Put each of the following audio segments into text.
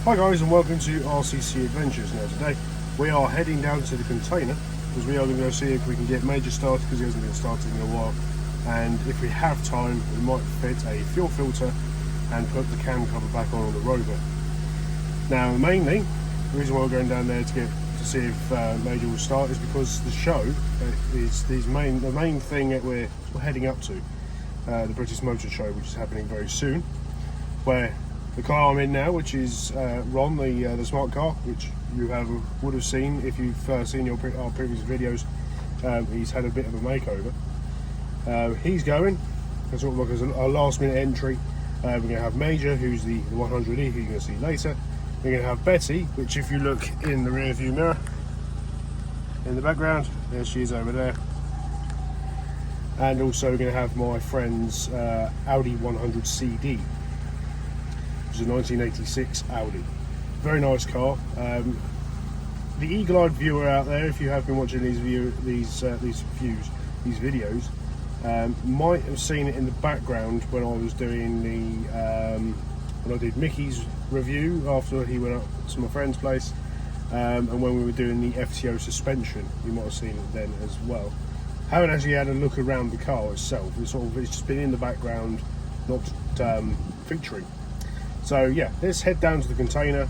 Hi guys, and welcome to RCC Adventures. Now today we are heading down to the container because we are going to go see if we can get Major started, because he hasn't been started in a while, and if we have time we might fit a fuel filter and put the cam cover back on the rover. Now mainly the reason why we're going down there to see if Major will start is because the show is the main thing that we're heading up to, the British Motor Show, which is happening very soon, where the car I'm in now, which is Ron, the smart car, which you would have seen if you've seen our previous videos. He's had a bit of a makeover. He's going. That's sort of like a last minute entry. We're going to have Major, who's the 100E, who you're going to see later. We're going to have Betty, which if you look in the rear view mirror, in the background, there she is over there. And also we're going to have my friend's Audi 100 CD. Which is a 1986 Audi. Very nice car. The eagle-eyed viewer out there, if you have been watching these videos, might have seen it in the background when I was doing when I did Mickey's review after he went up to my friend's place, and when we were doing the FTO suspension. You might have seen it then as well. Haven't actually had a look around the car itself. It's just been in the background, not featuring. So yeah, let's head down to the container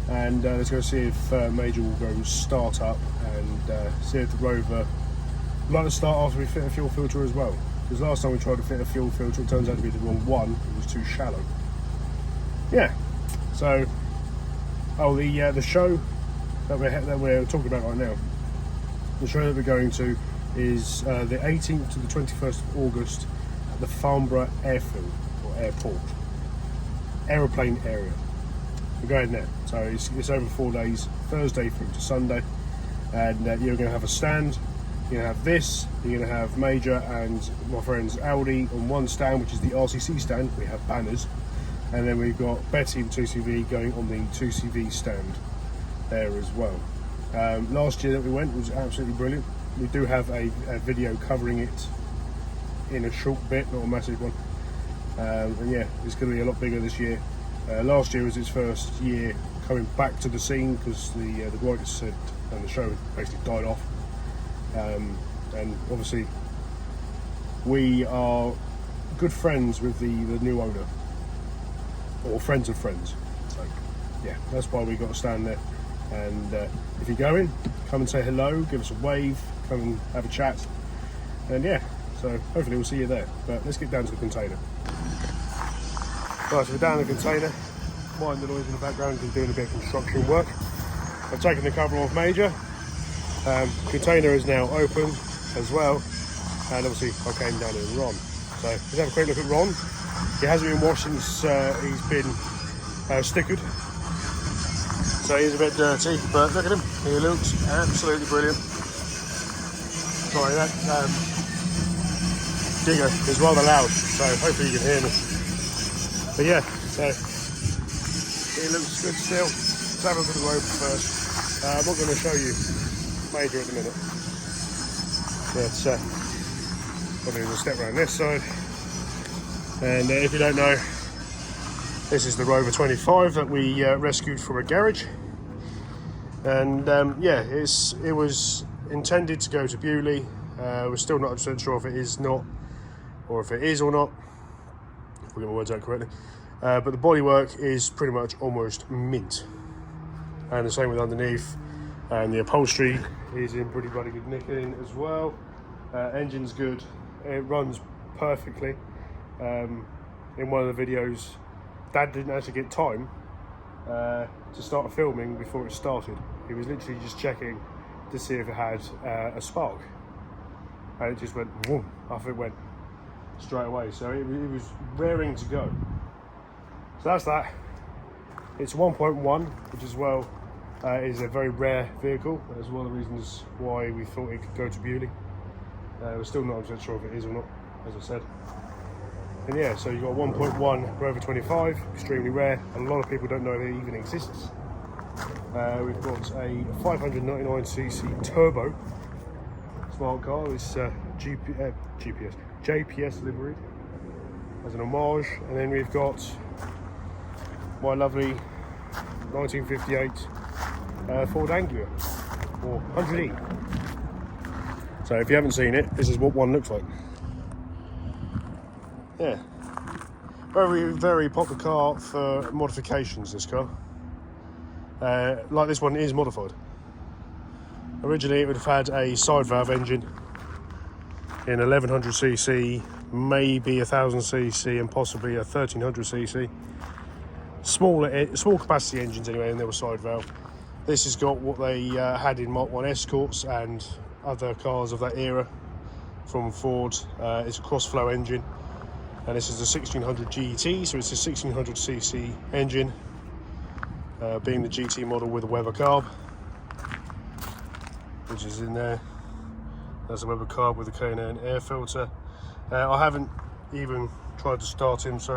and let's go see if Major will go start up and see if the rover would like to start after we fit a fuel filter as well. Because last time we tried to fit a fuel filter, it turns out to be the wrong one. It was too shallow. Yeah. So, the show that we're talking about right now, the show that we're going to is the 18th to the 21st of August at the Farnborough Airfield or Airport. Aeroplane area. We're going there, so it's over 4 days, Thursday through to Sunday, and you're going to have a stand. You're going to have this. You're going to have Major and my friend's Audi on one stand, which is the RCC stand. We have banners, and then we've got Betty and 2CV going on the 2CV stand there as well. Last year that we went was absolutely brilliant. We do have a video covering it in a short bit, not a massive one. And yeah, it's going to be a lot bigger this year. Last year was its first year coming back to the scene because the writers said and the show basically died off. And obviously we are good friends with the new owner, or friends of friends. So yeah, that's why we got to stand there. And if you go in, come and say hello, give us a wave, come and have a chat, and yeah. So hopefully we'll see you there. But let's get down to the container. Right, so we're down in the container. Mind the noise in the background because we're doing a bit of construction work. I've taken the cover off Major. Container is now open as well. And obviously I came down in Ron. So let's have a quick look at Ron. He hasn't been washed since he's been stickered. So he's a bit dirty, but look at him. He looks absolutely brilliant. Sorry, that digger is rather loud, so hopefully you can hear me. But yeah, so it looks good still. Let's have a look at the rover first. I'm not going to show you Major at the minute. But probably we'll step around this side. And if you don't know, this is the Rover 25 that we rescued from a garage. And yeah, it was intended to go to Bewley. We're still not 100% sure if it is not, or if it is or not. If I get my words out correctly. But the bodywork is pretty much almost mint. And the same with underneath. And the upholstery is in pretty bloody good nick as well. Engine's good. It runs perfectly. In one of the videos, Dad didn't actually get time to start filming before it started. He was literally just checking to see if it had a spark. And it just went whoom, off it went straight away. So it was raring to go. So that's that. It's 1.1, which as well is a very rare vehicle. That's one of the reasons why we thought it could go to Bewley. We're still not 100% sure if it is or not, as I said. And yeah, so you've got a 1.1 Rover 25, extremely rare. A lot of people don't know it even exists. We've got a 599cc turbo smart car. It's JPS livery as an homage. And then we've got my lovely 1958 Ford Anglia, or 100E. So if you haven't seen it, this is what one looks like. Yeah, very, very popular car for modifications, this car. Like this one is modified. Originally it would have had a side valve engine in 1100cc, maybe 1000cc and possibly a 1300cc. Small capacity engines anyway, and they were side valve. This has got what they had in Mark 1 Escorts and other cars of that era from Ford. It's a cross-flow engine, and this is a 1600 GT, so it's a 1600cc engine, being the GT model with a Weber carb, which is in there. There's a Weber carb with a K&N air filter. I haven't even tried to start him, so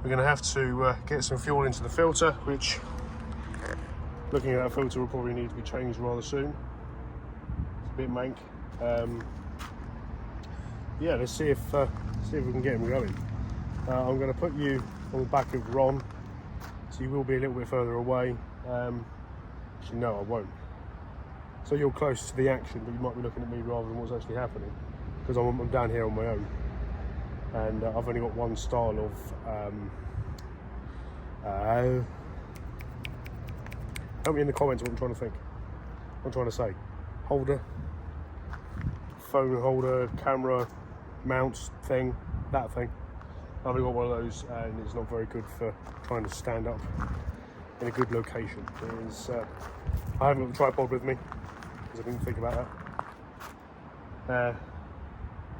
we're going to have to get some fuel into the filter, which, looking at that filter, will probably need to be changed rather soon. It's a bit mank. Yeah, let's see if we can get him going. I'm going to put you on the back of Ron, so you will be a little bit further away. Actually, no, I won't. So you're close to the action, but you might be looking at me rather than what's actually happening, because I'm down here on my own, and I've only got one style of help me in the comments what I'm trying to think. What I'm trying to say. Holder, phone holder, camera, mounts thing, that thing. I've only got one of those, and it's not very good for trying to stand up in a good location. I haven't got the tripod with me, because I didn't think about that.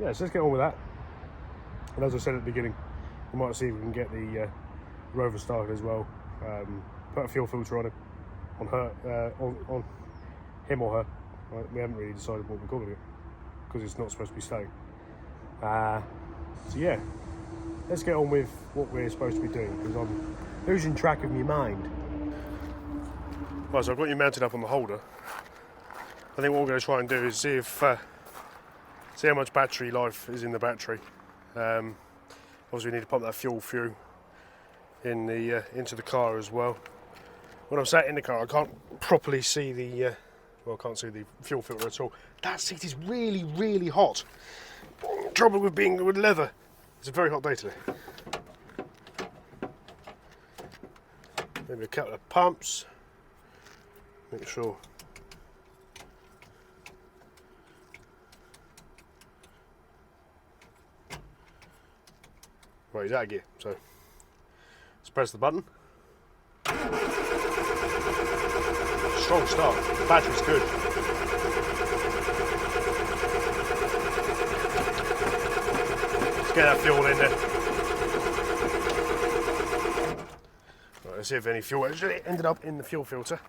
Yeah, so let's get on with that. And as I said at the beginning, we might see if we can get the Rover started as well. Put a fuel filter on him, on her, on him or her. Right? We haven't really decided what we're calling it, because it's not supposed to be staying. So yeah, let's get on with what we're supposed to be doing, because I'm losing track of my mind. Right, so I've got you mounted up on the holder. I think what we're going to try and do is see how much battery life is in the battery. Obviously we need to pump that fuel through in the into the car as well. When I'm sat in the car, I can't properly see the I can't see the fuel filter at all. That seat is really, really hot. Trouble with being with leather. It's a very hot day today. Maybe a couple of pumps. Make sure. Right, he's out of gear, so let's press the button. Strong start, the battery's good. Let's get that fuel in there. Right, let's see if any fuel actually ended up in the fuel filter.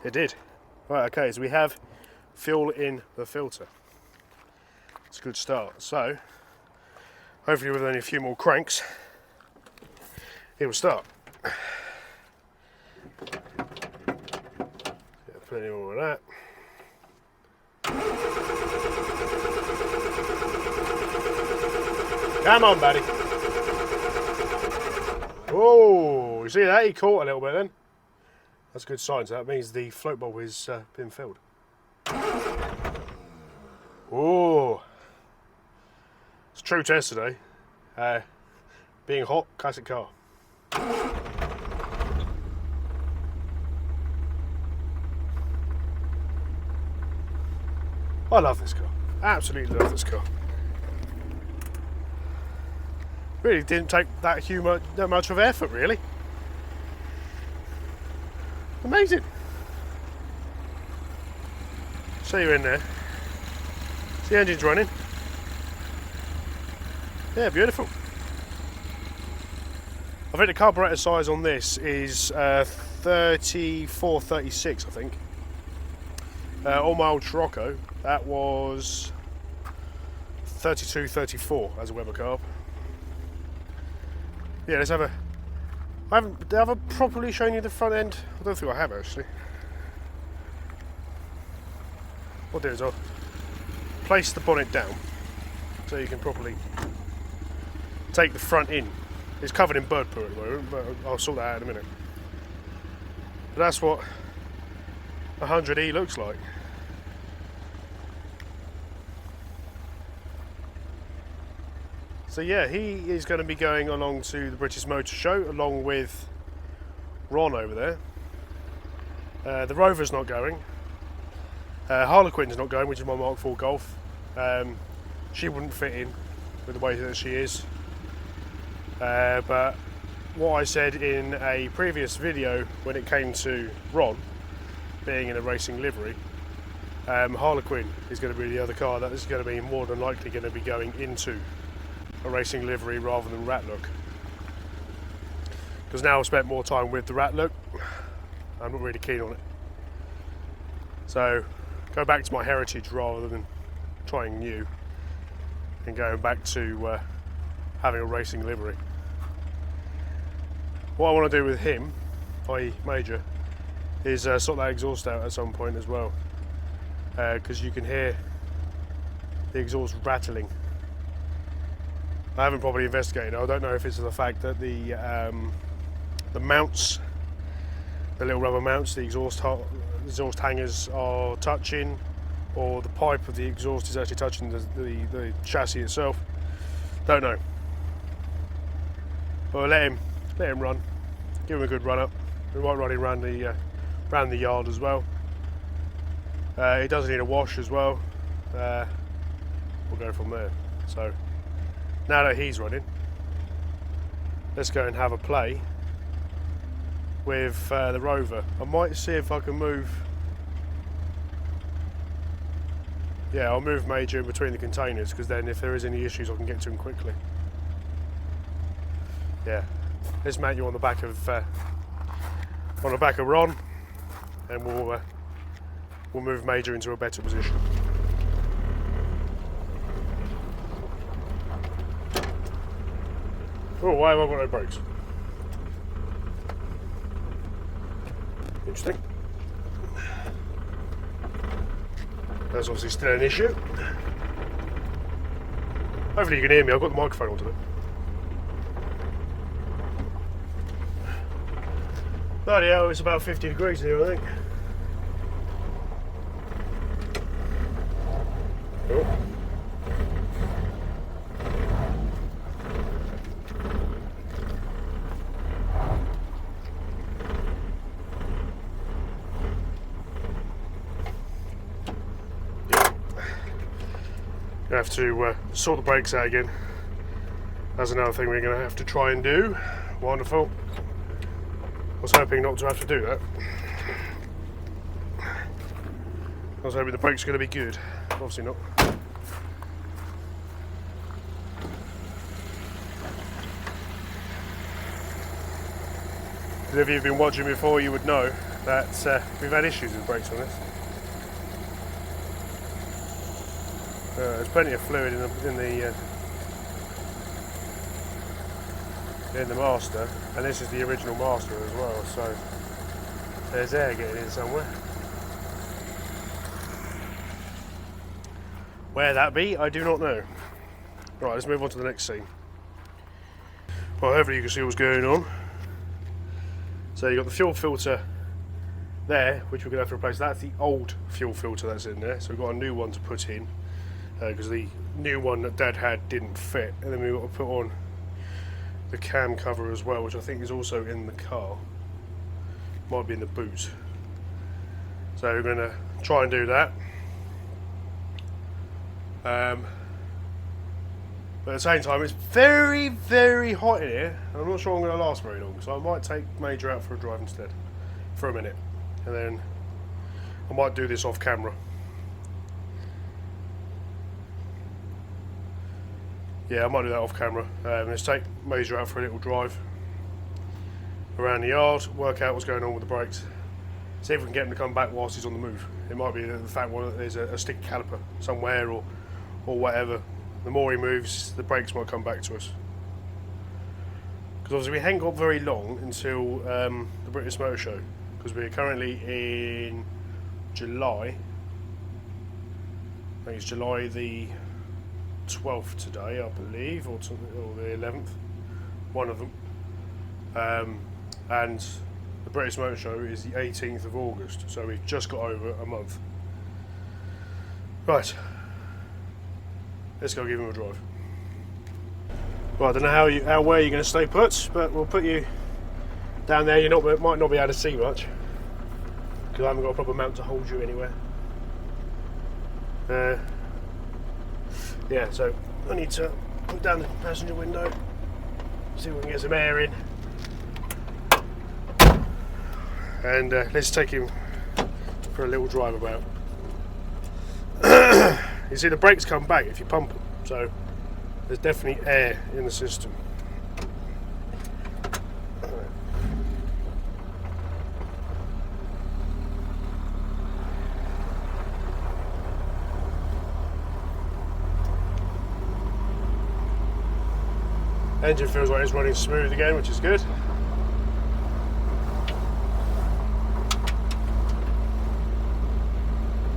It did. Right, okay, so we have fuel in the filter. It's a good start. So, hopefully with only a few more cranks, it will start. Get plenty more of that. Come on, buddy. Oh, you see that? He caught a little bit then. That's a good sign, so that means the float bulb has been filled. Oh, it's true test today. Being hot, classic car. I love this car. Absolutely love this car. Really didn't take that much of effort, really. Amazing. See you in there. See the engine's running. Yeah, beautiful. I think the carburetor size on this is 34, 36, I think. On my old Scirocco, that was 32, 34 as a Weber carb. Yeah, let's have a... have I properly shown you the front end? I don't think I have, actually. What I'll do is I'll place the bonnet down so you can properly take the front in. It's covered in bird poo at the moment, but I'll sort that out in a minute. But that's what 100E looks like. So yeah, he is going to be going along to the British Motor Show along with Ron over there. The Rover's not going. Harlequin's not going, which is my Mark IV Golf. She wouldn't fit in with the way that she is. But what I said in a previous video when it came to Ron being in a racing livery, Harlequin is going to be the other car that is going to be more than likely going to be going into a racing livery rather than Ratlook. Because now I've spent more time with the Ratlook, I'm not really keen on it. So go back to my heritage rather than trying new and going back to having a racing livery. What I want to do with him, i.e. Major, is sort that exhaust out at some point as well, because you can hear the exhaust rattling. I haven't probably investigated. I don't know if it's the fact that the mounts, the little rubber mounts, the exhaust hangers are touching, or the pipe of the exhaust is actually touching the chassis itself. Don't know. But let him run. Give him a good run up. We might run him around the yard as well. He does need a wash as well. We'll go from there. So now that he's running, let's go and have a play with the Rover. I might see if I can move. Yeah, I'll move Major in between the containers, because then if there is any issues I can get to him quickly. Yeah, let's mount you on the back of Ron, and we'll move Major into a better position. Oh, why have I got no brakes? Interesting. That's obviously still an issue. Hopefully you can hear me. I've got the microphone onto it. Bloody hell, it's about 50 degrees here, I think. Oh. Have to sort the brakes out again. That's another thing we're going to have to try and do. Wonderful. I was hoping not to have to do that. I was hoping the brakes are going to be good. Obviously not. If you've been watching before, you would know that we've had issues with brakes on this. There's plenty of fluid in the master, and this is the original master as well, so there's air getting in somewhere. Where that be, I do not know. Right, let's move on to the next scene. Well, hopefully you can see what's going on. So you've got the fuel filter there, which we're going to have to replace. That's the old fuel filter that's in there, so we've got a new one to put in, because the new one that Dad had didn't fit, and then we've got to put on the cam cover as well, which I think is also in the car. Might be in the boot. So we're going to try and do that. But at the same time, it's very, very hot in here, and I'm not sure I'm going to last very long, so I might take Major out for a drive instead, for a minute, and then I might do this off camera. Yeah, I might do that off camera. Let's take Major out for a little drive around the yard, work out what's going on with the brakes, see if we can get him to come back whilst he's on the move. It might be the fact that there's a stick caliper somewhere or whatever. The more he moves, the brakes might come back to us. Because obviously we haven't got very long until the British Motor Show, because we're currently in July. I think it's July the 12th today, I believe, or the 11th. one of them. And the British Motor Show is the 18th of August, so we've just got over a month. Right, let's go give him a drive. Well, I don't know how where you're going to stay put, but we'll put you down there. You might not be able to see much because I haven't got a proper mount to hold you anywhere. Yeah, so I need to put down the passenger window, see if we can get some air in, and let's take him for a little drive about. You see the brakes come back if you pump them, so there's definitely air in the system. Engine feels like it's running smooth again, which is good.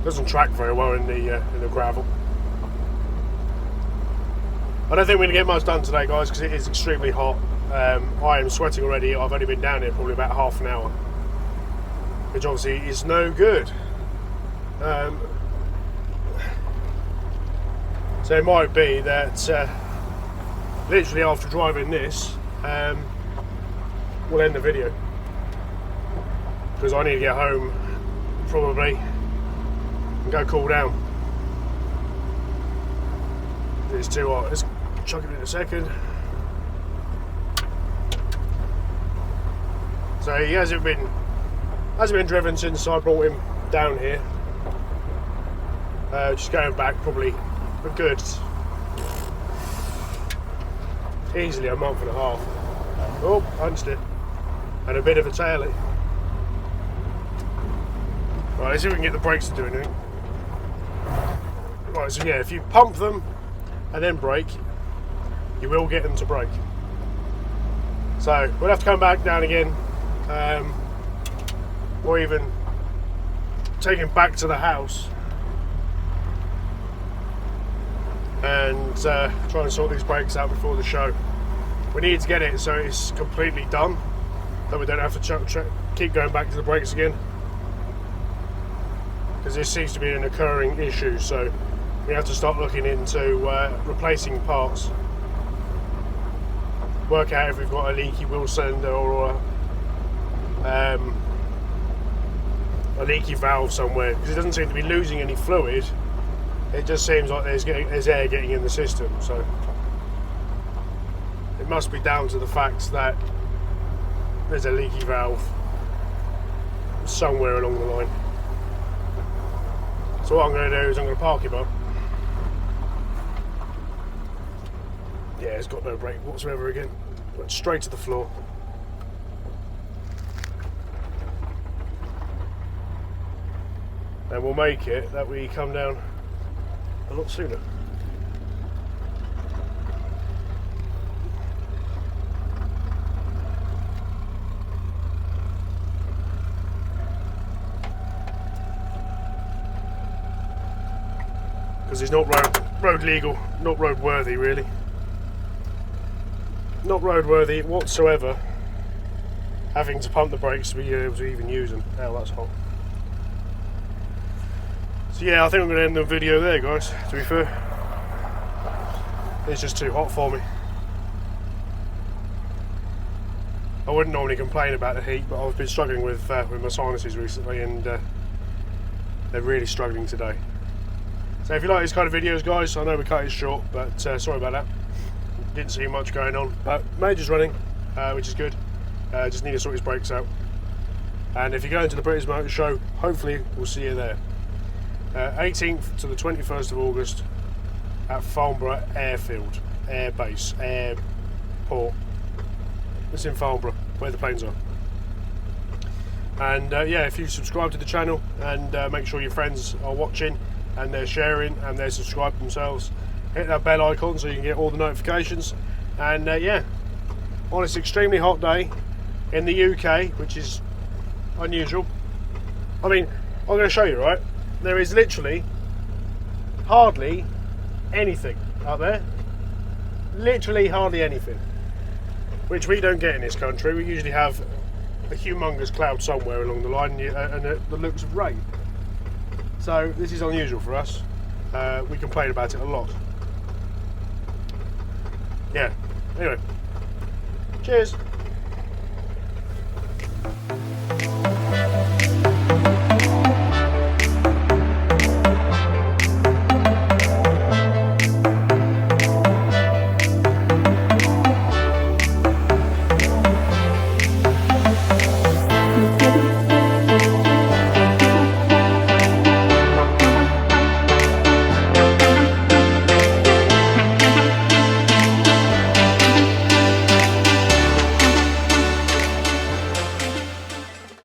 Doesn't track very well in the gravel. I don't think we're going to get much done today, guys, because it is extremely hot. I am sweating already. I've only been down here probably about half an hour, which obviously is no good. So it might be that literally after driving this, we'll end the video, because I need to get home probably and go cool down. It's too hot. Let's chuck it in a second. So he hasn't been driven since I brought him down here. Just going back probably a good, easily a month and a half. Oh, punched it, and a bit of a tail. Right, let's see if we can get the brakes to do anything. Right, so yeah, if you pump them and then brake, you will get them to brake. So we'll have to come back down again, or even take him back to the house and try and sort these brakes out before the show. We need to get it so it's completely done, so we don't have to keep going back to the brakes again, because this seems to be an occurring issue. So we have to start looking into replacing parts, work out if we've got a leaky wheel cylinder or a leaky valve somewhere, because it doesn't seem to be losing any fluid. It just seems like there's air getting in the system, so it must be down to the fact that there's a leaky valve somewhere along the line. So what I'm going to do is I'm going to park him up. Yeah, it's got no brake whatsoever again. Went straight to the floor. And we'll make it that we come down a lot sooner. Because he's not road legal, not road worthy really. Not road worthy whatsoever, having to pump the brakes to be able to even use them. Ow, that's hot. So yeah, I think I'm going to end the video there, guys, to be fair. It's just too hot for me. I wouldn't normally complain about the heat, but I've been struggling with my sinuses recently, and they're really struggling today. So if you like these kind of videos, guys, I know we cut it short, but sorry about that. Didn't see much going on, but Major's running, which is good. Just need to sort his brakes out. And if you're going to the British Motor Show, hopefully we'll see you there. 18th to the 21st of August at Farnborough Airfield, Air Base, Airport. It's in Farnborough, where the planes are. And yeah, if you subscribe to the channel and make sure your friends are watching and they're sharing and they're subscribed themselves, hit that bell icon so you can get all the notifications. And yeah, on this extremely hot day in the UK, which is unusual. I mean, I'm going to show you, right? There is literally hardly anything up there. Literally hardly anything. which we don't get in this country. We usually have a humongous cloud somewhere along the line and the looks of rain. So this is unusual for us. We complain about it a lot. Yeah, anyway, cheers.